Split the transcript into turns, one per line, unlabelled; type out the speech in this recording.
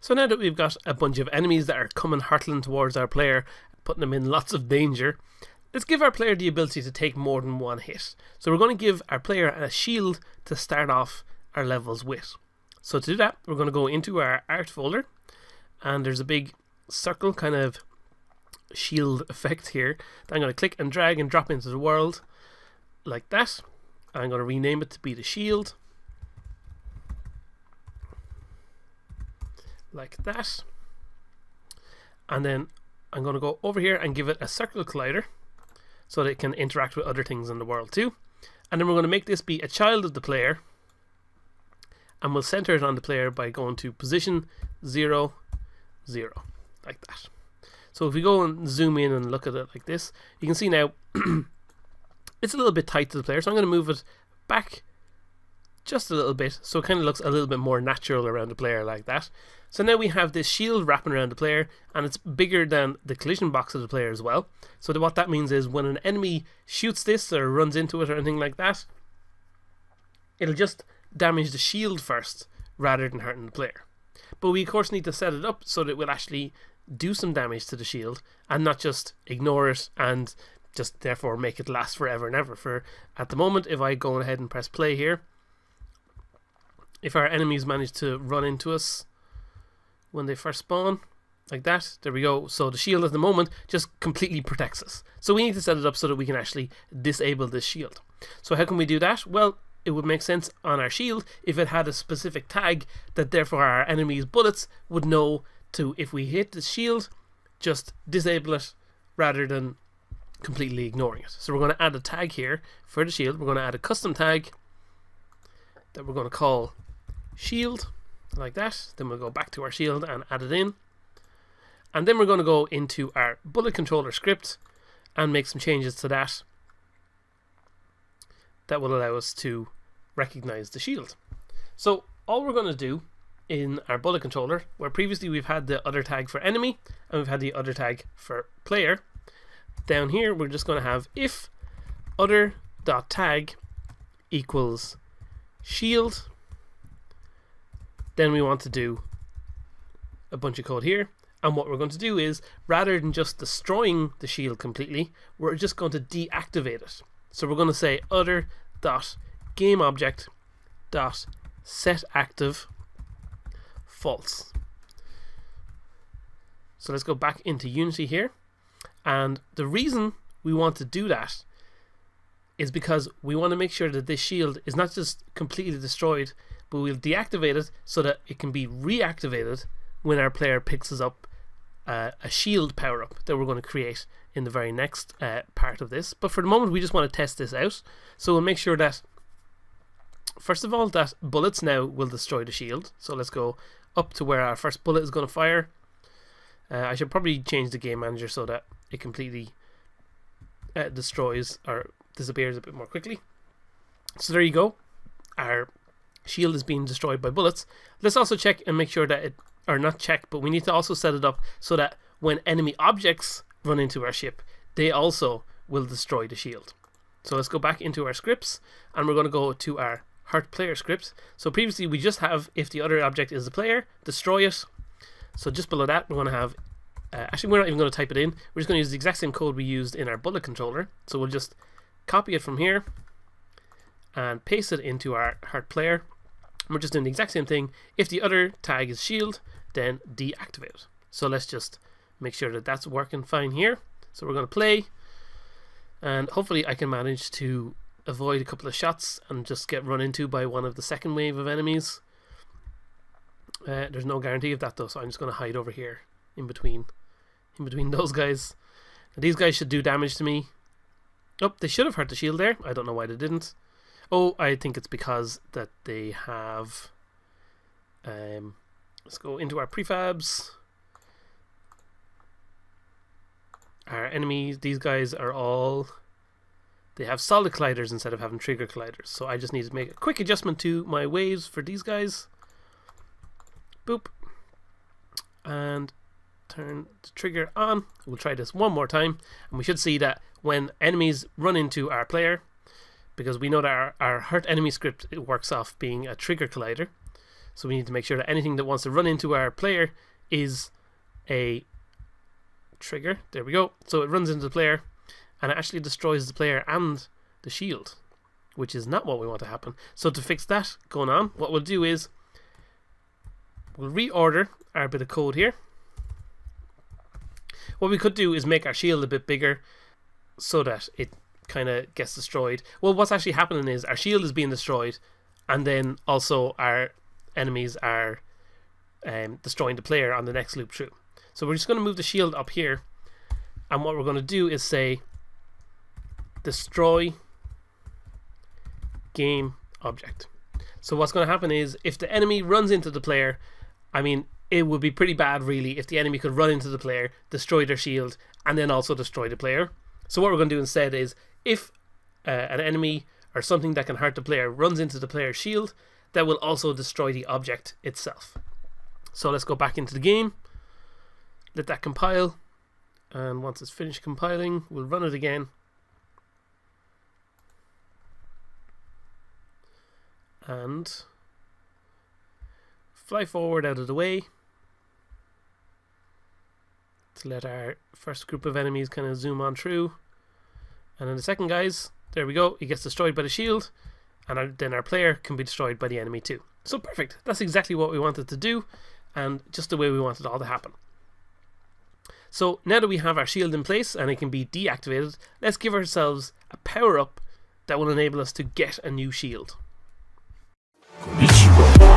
So now that we've got a bunch of enemies that are coming hurtling towards our player, putting them in lots of danger, let's give our player the ability to take more than one hit. So we're going to give our player a shield to start off our levels with. So to do that, we're going to go into our art folder, and there's a big circle kind of shield effect here that I'm going to click and drag and drop into the world like that. I'm going to rename it to be the shield, like that. And then I'm going to go over here and give it a circle collider so that it can interact with other things in the world too. And then we're going to make this be a child of the player, and we'll center it on the player by going to position 0, 0, like that. So if we go and zoom in and look at it like this, you can see now it's a little bit tight to the player, so I'm going to move it back just a little bit so it kind of looks a little bit more natural around the player like that. So now we have this shield wrapping around the player, and it's bigger than the collision box of the player as well. So what that means is when an enemy shoots this or runs into it or anything like that, it'll just damage the shield first rather than hurting the player. But we of course need to set it up so that it will actually do some damage to the shield and not just ignore it and just therefore make it last forever and ever. For at the moment, if I go ahead and press play here, if our enemies manage to run into us when they first spawn, like that, there we go. So the shield at the moment just completely protects us. So we need to set it up so that we can actually disable this shield. So how can we do that? Well, it would make sense on our shield if it had a specific tag that therefore our enemies' bullets would know to, if we hit the shield, just disable it rather than completely ignoring it. So we're going to add a tag here for the shield. We're going to add a custom tag that we're going to call shield, like that. Then we'll go back to our shield and add it in. And then we're going to go into our bullet controller script and make some changes to that that will allow us to recognize the shield. So all we're going to do in our bullet controller, where previously we've had the other tag for enemy and we've had the other tag for player, down here we're just going to have if other.tag equals shield. Then we want to do a bunch of code here, and what we're going to do is, rather than just destroying the shield completely, we're just going to deactivate it. So we're going to say other.gameObject.setActive false. So let's go back into Unity here, and the reason we want to do that is because we want to make sure that this shield is not just completely destroyed, but we'll deactivate it so that it can be reactivated when our player picks us up a shield power-up that we're going to create in the very next part of this. But for the moment we just want to test this out, so we'll make sure that first of all that bullets now will destroy the shield. So let's go up to where our first bullet is going to fire. I should probably change the game manager so that it completely destroys or disappears a bit more quickly. So there you go, our shield is being destroyed by bullets. Let's also check and make sure that it, or not check, but we need to also set it up so that when enemy objects run into our ship, they also will destroy the shield. So let's go back into our scripts, and we're going to go to our hurt player script. So previously we just have if the other object is the player, destroy it. So just below that we're going to have actually we're not even going to type it in, we're just going to use the exact same code we used in our bullet controller. So we'll just copy it from here and paste it into our hurt player. We're just doing the exact same thing. If the other tag is shield, then deactivate it. So let's just make sure that that's working fine here. So we're going to play, and hopefully I can manage to avoid a couple of shots and just get run into by one of the second wave of enemies. There's no guarantee of that though, so I'm just going to hide over here in between those guys. And these guys should do damage to me. Oh, they should have hurt the shield there. I don't know why they didn't. Oh, I think it's because that they have let's go into our prefabs. Our enemies, these guys are all, they have solid colliders instead of having trigger colliders. So I just need to make a quick adjustment to my waves for these guys. Boop. And turn the trigger on. We'll try this one more time, and we should see that when enemies run into our player, because we know that our hurt enemy script, it works off being a trigger collider. So we need to make sure that anything that wants to run into our player is a trigger. There we go. So it runs into the player and it actually destroys the player and the shield, which is not what we want to happen. So to fix that going on, what we'll do is we'll reorder our bit of code here. What we could do is make our shield a bit bigger so that it kind of gets destroyed. Well, what's actually happening is our shield is being destroyed, and then also our enemies are destroying the player on the next loop through. So we're just going to move the shield up here, and what we're going to do is say destroy game object. So what's going to happen is if the enemy runs into the player, I mean, it would be pretty bad really if the enemy could run into the player, destroy their shield, and then also destroy the player. So what we're going to do instead is if an enemy or something that can hurt the player runs into the player's shield, that will also destroy the object itself. So let's go back into the game, let that compile, and once it's finished compiling, we'll run it again. And fly forward out of the way to let our first group of enemies kind of zoom on through. And then the second guys, there we go, he gets destroyed by the shield, and then our player can be destroyed by the enemy too. So perfect, that's exactly what we wanted to do, and just the way we wanted it all to happen. So now that we have our shield in place and it can be deactivated, let's give ourselves a power up that will enable us to get a new shield.
Konnichiwa.